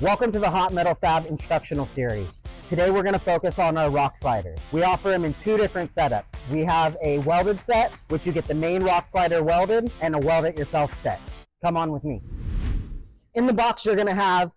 Welcome to the Hot Metal Fab instructional series. Today we're going to focus on our Rocksliders. We offer them in two different setups. We have a welded set, which you get the main Rockslider welded, and a weld-it-yourself set. Come on with me. In the box you're going to have,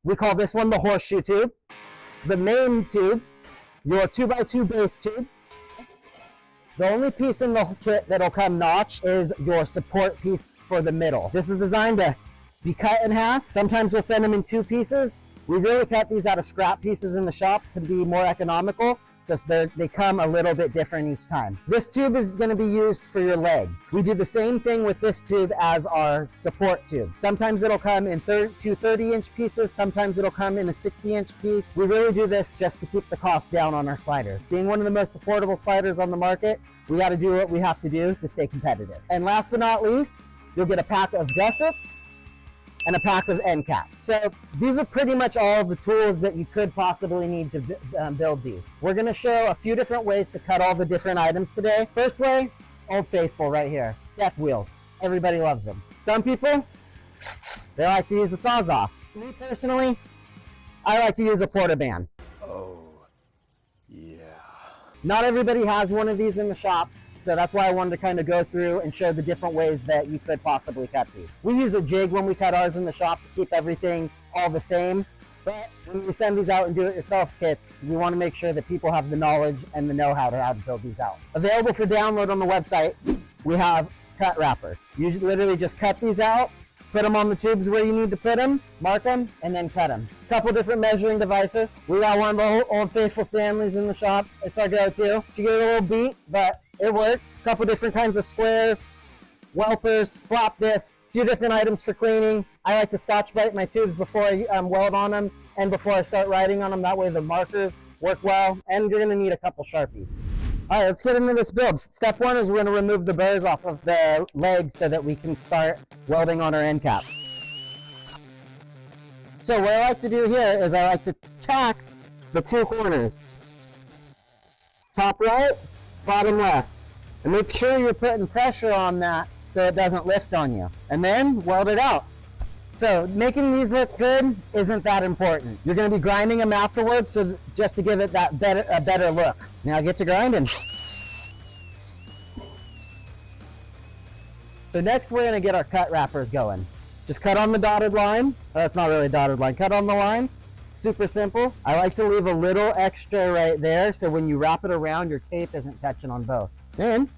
we call this one the horseshoe tube, the main tube, your 2x2 base tube. The only piece in the kit that'll come notched is your support piece for the middle. This is designed to be cut in half. Sometimes we'll send them in two pieces. We really cut these out of scrap pieces in the shop to be more economical, so they come a little bit different each time. This tube is going to be used for your legs. We do the same thing with this tube as our support tube. Sometimes it'll come in two 30-inch pieces, sometimes it'll come in a 60-inch piece. We really do this just to keep the cost down on our sliders. Being one of the most affordable sliders on the market, we got to do what we have to do to stay competitive. And last but not least, you'll get a pack of gussets and a pack of end caps. So these are pretty much all the tools that you could possibly need to build these. We're gonna show a few different ways to cut all the different items today. First way, Old Faithful right here, death wheels. Everybody loves them. Some people, they like to use the Sawzall. Me personally, I like to use a Portaband. Oh, yeah. Not everybody has one of these in the shop, so that's why I wanted to kind of go through and show the different ways that you could possibly cut these. We use a jig when we cut ours in the shop to keep everything all the same, but when we send these out and do-it-yourself kits, we want to make sure that people have the knowledge and the know-how to build these out. Available for download on the website, we have cut wrappers. You literally just cut these out, put them on the tubes where you need to put them, mark them, and then cut them. A couple different measuring devices. We got one of the Old Faithful Stanleys in the shop. It's our go-to. You get a little beat, but it works. A couple different kinds of squares, welpers, flop discs, two different items for cleaning. I like to Scotch Brite my tubes before I weld on them and before I start writing on them. That way the markers work well, and you're gonna need a couple Sharpies. All right, let's get into this build. Step one is we're gonna remove the burrs off of the legs so that we can start welding on our end caps. So what I like to do here is I like to tack the two corners. Top right, bottom left. And make sure you're putting pressure on that so it doesn't lift on you. And then weld it out. So making these look good isn't that important. You're going to be grinding them afterwards, so just to give it that a better look. Now get to grinding. So next we're going to get our cut wrappers going. Just cut on the dotted line. Oh, it's not really a dotted line. Cut on the line. Super simple. I like to leave a little extra right there so when you wrap it around, your tape isn't catching on both. Then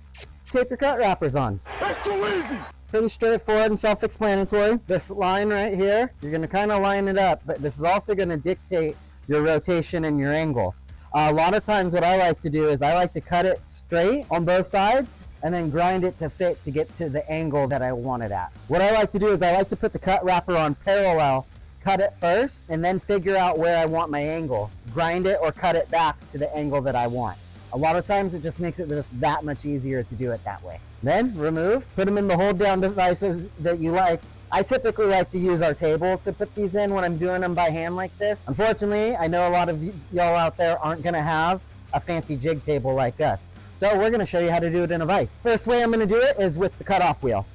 tape your cut wrappers on. That's too easy. Pretty straightforward and self-explanatory. This line right here, you're going to kind of line it up, but this is also going to dictate your rotation and your angle. A lot of times what I like to do is I like to cut it straight on both sides and then grind it to fit to get to the angle that I want it at. What I like to do is I like to put the cut wrapper on parallel, cut it first, and then figure out where I want my angle. Grind it or cut it back to the angle that I want. A lot of times it just makes it just that much easier to do it that way. Then remove, put them in the hold down devices that you like. I typically like to use our table to put these in when I'm doing them by hand like this. Unfortunately, I know a lot of y'all out there aren't gonna have a fancy jig table like us. So we're gonna show you how to do it in a vise. First way I'm gonna do it is with the cutoff wheel.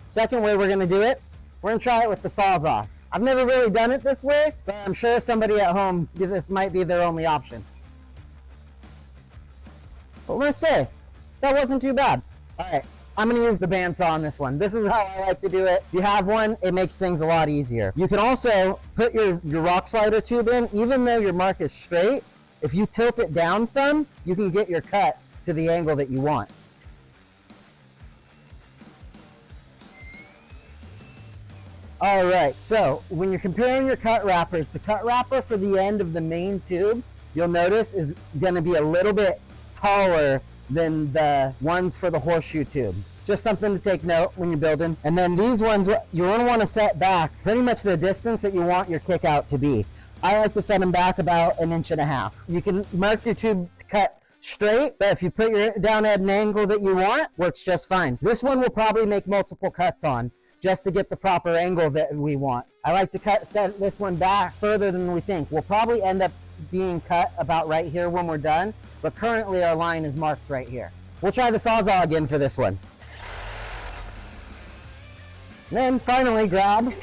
Second way we're going to do it, we're going to try it with the Sawzall. I've never really done it this way, but I'm sure somebody at home, this might be their only option. But let's say, that wasn't too bad. All right, I'm going to use the bandsaw on this one. This is how I like to do it. If you have one, it makes things a lot easier. You can also put your Rockslider tube in, even though your mark is straight. If you tilt it down some, you can get your cut to the angle that you want. All right, so when you're comparing your cut wrappers, the cut wrapper for the end of the main tube, you'll notice is gonna be a little bit taller than the ones for the horseshoe tube. Just something to take note when you're building. And then these ones, you're gonna wanna set back pretty much the distance that you want your kick out to be. I like to set them back about 1.5 inches. You can mark your tube to cut straight, but if you put your down at an angle that you want, works just fine. This one will probably make multiple cuts on, just to get the proper angle that we want. I like to set this one back further than we think. We'll probably end up being cut about right here when we're done, but currently our line is marked right here. We'll try the Sawzall again for this one. Then finally grab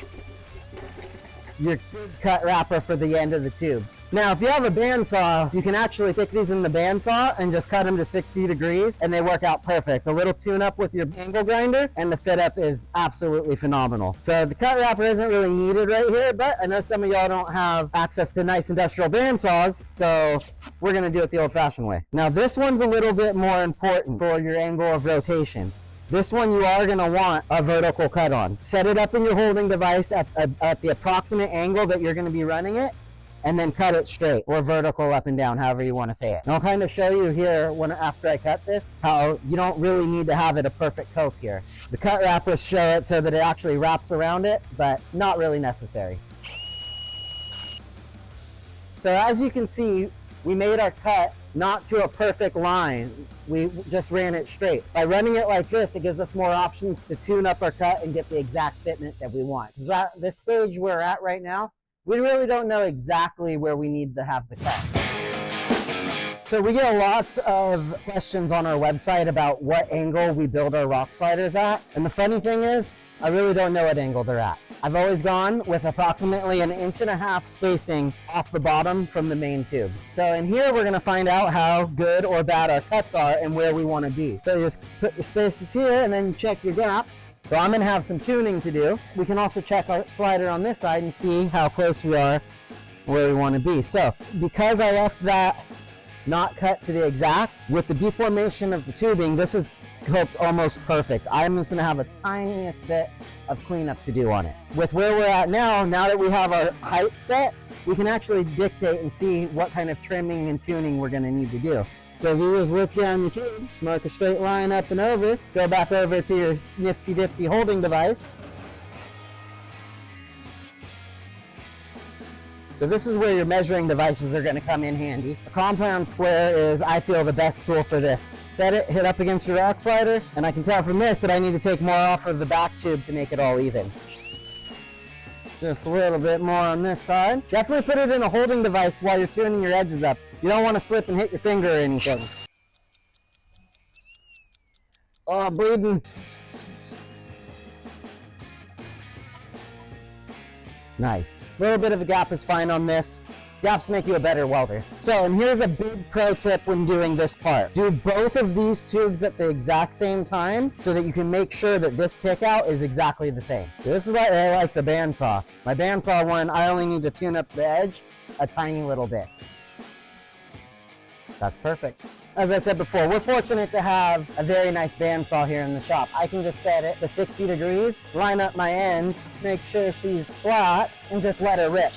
your cut wrapper for the end of the tube. Now, if you have a bandsaw, you can actually pick these in the bandsaw and just cut them to 60 degrees and they work out perfect. A little tune up with your angle grinder and the fit up is absolutely phenomenal. So the cut wrapper isn't really needed right here, but I know some of y'all don't have access to nice industrial bandsaws, so we're gonna do it the old fashioned way. Now this one's a little bit more important for your angle of rotation. This one you are going to want a vertical cut on. Set it up in your holding device at the approximate angle that you're going to be running it, and then cut it straight or vertical up and down, however you want to say it. And I'll kind of show you here after I cut this how you don't really need to have it a perfect coat here. The cut wrappers show it so that it actually wraps around it, but not really necessary. So as you can see, we made our cut not to a perfect line. We just ran it straight. By running it like this, it gives us more options to tune up our cut and get the exact fitment that we want. Because at this stage we're at right now, we really don't know exactly where we need to have the cut. So we get lots of questions on our website about what angle we build our rock sliders at. And the funny thing is, I really don't know what angle they're at. I've always gone with approximately 1.5 inches spacing off the bottom from the main tube. So in here, we're gonna find out how good or bad our cuts are and where we wanna be. So you just put your spaces here and then check your gaps. So I'm gonna have some tuning to do. We can also check our slider on this side and see how close we are where we wanna be. So because I left that not cut to the exact, with the deformation of the tubing, this is cooked almost perfect. I'm just gonna have a tiniest bit of cleanup to do on it. With where we're at now that we have our height set, we can actually dictate and see what kind of trimming and tuning we're gonna need to do. So if you just look down your tube, mark a straight line up and over, go back over to your nifty difty holding device. So this is where your measuring devices are gonna come in handy. A compound square is, I feel, the best tool for this. Set it, hit up against your rock slider, and I can tell from this that I need to take more off of the back tube to make it all even. Just a little bit more on this side. Definitely put it in a holding device while you're tuning your edges up. You don't want to slip and hit your finger or anything. Oh, I'm bleeding. Nice. A little bit of a gap is fine on this. Gaps make you a better welder. So, and here's a big pro tip when doing this part. Do both of these tubes at the exact same time so that you can make sure that this kick out is exactly the same. So this is why I like the bandsaw. My bandsaw one, I only need to tune up the edge a tiny little bit. That's perfect. As I said before, we're fortunate to have a very nice bandsaw here in the shop. I can just set it to 60 degrees, line up my ends, make sure she's flat, and just let her rip.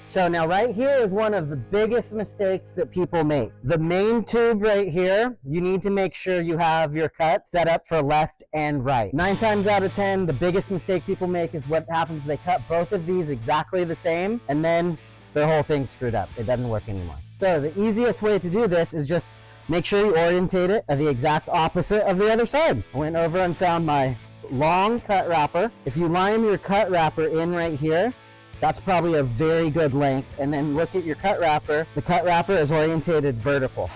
So now right here is one of the biggest mistakes that people make. The main tube right here, you need to make sure you have your cut set up for left and right. 9 times out of 10, the biggest mistake people make is what happens, they cut both of these exactly the same, and then their whole thing's screwed up. It doesn't work anymore. So the easiest way to do this is just make sure you orientate it at the exact opposite of the other side. I went over and found my long cut wrapper. If you line your cut wrapper in right here, that's probably a very good length. And then look at your cut wrapper. The cut wrapper is orientated vertical.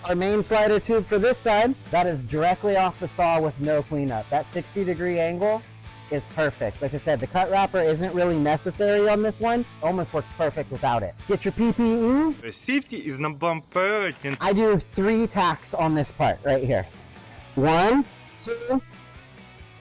Our main slider tube for this side, that is directly off the saw with no cleanup. That 60-degree angle is perfect. Like I said, the cut wrapper isn't really necessary on this one. Almost works perfect without it. Get your PPE. Safety is number important. I do 3 tacks on this part right here. 1, 2,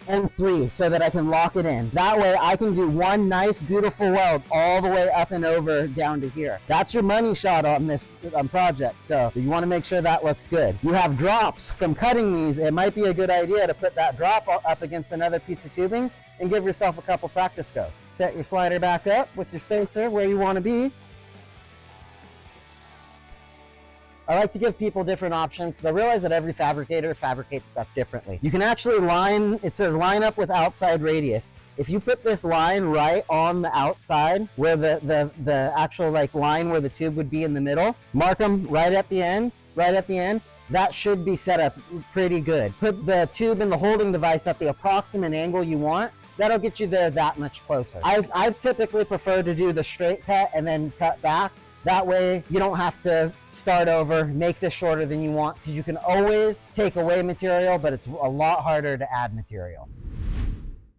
and 3, so that I can lock it in. That way I can do one nice beautiful weld all the way up and over down to here. That's your money shot on this project, so you want to make sure that looks good. You have drops from cutting these. It might be a good idea to put that drop up against another piece of tubing and give yourself a couple practice goes. Set your slider back up with your spacer where you want to be. I like to give people different options because I realize that every fabricator fabricates stuff differently. You can actually line, it says line up with outside radius. If you put this line right on the outside where the actual like line where the tube would be in the middle, mark them right at the end, that should be set up pretty good. Put the tube in the holding device at the approximate angle you want. That'll get you there that much closer. I typically prefer to do the straight cut and then cut back That way you don't have to start over, make this shorter than you want, because you can always take away material, but it's a lot harder to add material.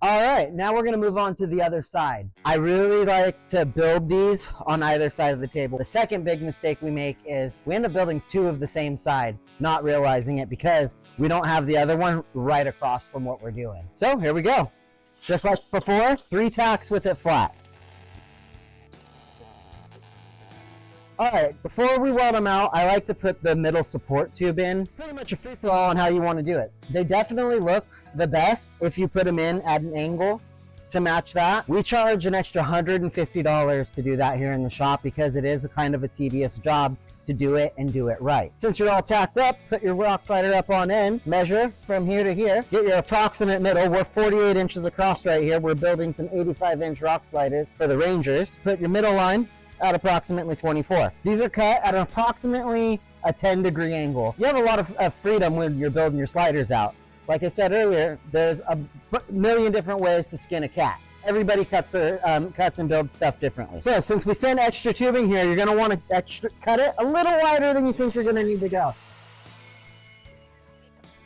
All right, now we're gonna move on to the other side. I really like to build these on either side of the table. The second big mistake we make is we end up building two of the same side, not realizing it because we don't have the other one right across from what we're doing. So here we go. Just like before, 3 tacks with it flat. All right, before we weld them out, I like to put the middle support tube in. Pretty much a free-for-all on how you want to do it. They definitely look the best if you put them in at an angle to match that. We charge an extra $150 to do that here in the shop because it is a kind of a tedious job to do it and do it right. Since you're all tacked up, put your Rockslider up on end, measure from here to here, get your approximate middle. We're 48 inches across right here. We're building some 85-inch Rocksliders for the Rangers. Put your middle line at approximately 24. These are cut at approximately a 10-degree angle. You have a lot of freedom when you're building your sliders out. Like I said earlier, there's a million different ways to skin a cat. Everybody cuts their cuts and builds stuff differently. So since we send extra tubing here, you're gonna want to cut it a little wider than you think you're gonna need to go.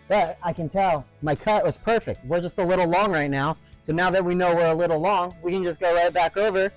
But I can tell my cut was perfect. We're just a little long right now. So now that we know we're a little long, we can just go right back over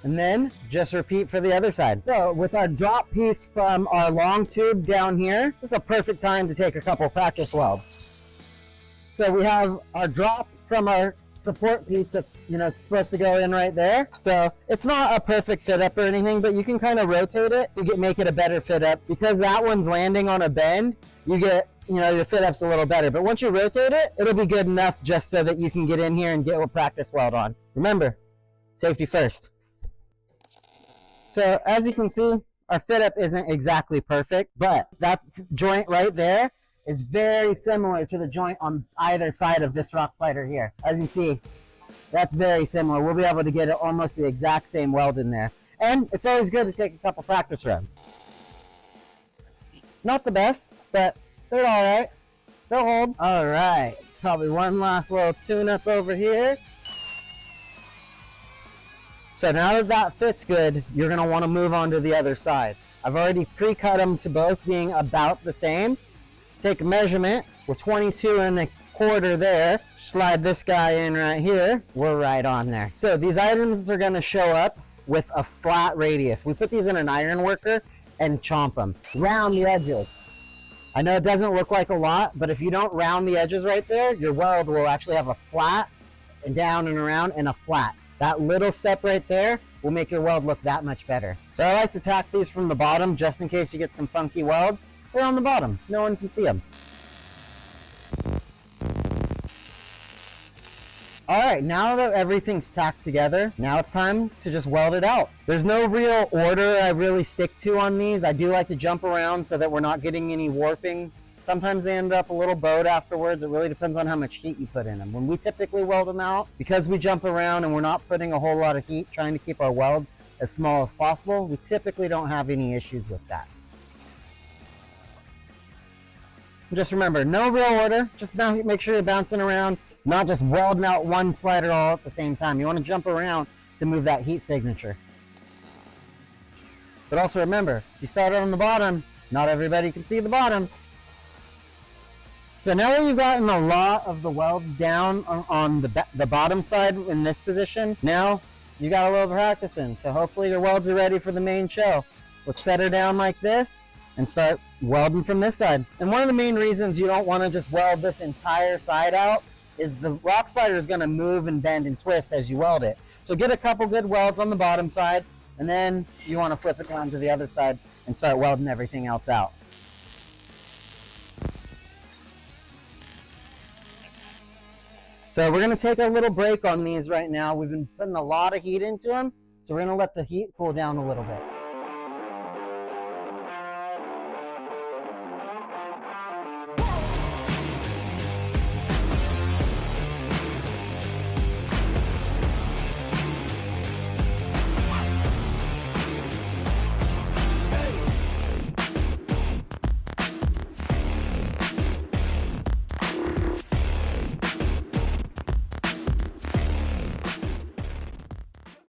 and then just repeat for the other side. So with our drop piece from our long tube down here, this is a perfect time to take a couple practice welds. So we have our drop from our support piece that's supposed to go in right there. So it's not a perfect fit up or anything, but you can kind of rotate it to make it a better fit up. Because that one's landing on a bend, you get your fit up's a little better. But once you rotate it, it'll be good enough just so that you can get in here and get a practice weld on. Remember, safety first. So as you can see, our fit up isn't exactly perfect, but that joint right there is very similar to the joint on either side of this Rockslider here. As you see, that's very similar. We'll be able to get almost the exact same weld in there. And it's always good to take a couple practice runs. Not the best, but they're all right. They'll hold. All right, probably one last little tune-up over here. So now that that fits good, you're gonna wanna move on to the other side. I've already pre-cut them to both being about the same. Take a measurement, we're 22¼ there. Slide this guy in right here, we're right on there. So these items are gonna show up with a flat radius. We put these in an iron worker and chomp them. Round the edges. I know it doesn't look like a lot, but if you don't round the edges right there, your weld will actually have a flat and down and around and a flat. That little step right there will make your weld look that much better. So I like to tack these from the bottom just in case you get some funky welds. They're on the bottom. No one can see them. All right, now that everything's tacked together, now it's time to just weld it out. There's no real order I really stick to on these. I do like to jump around so that we're not getting any warping. Sometimes they end up a little bowed afterwards. It really depends on how much heat you put in them. When we typically weld them out, because we jump around and we're not putting a whole lot of heat, trying to keep our welds as small as possible, we typically don't have any issues with that. Just remember, no real order. Just make sure you're bouncing around, not just welding out one slider all at the same time. You want to jump around to move that heat signature. But also remember, you start on the bottom, not everybody can see the bottom. So now that you've gotten a lot of the weld down on the bottom side in this position, now you got a little practice in. So hopefully your welds are ready for the main show. Let's set her down like this and start welding from this side. And one of the main reasons you don't want to just weld this entire side out is the Rockslider is going to move and bend and twist as you weld it. So get a couple good welds on the bottom side, and then you want to flip it down to the other side and start welding everything else out. So we're going to take a little break on these right now. We've been putting a lot of heat into them, so we're going to let the heat cool down a little bit.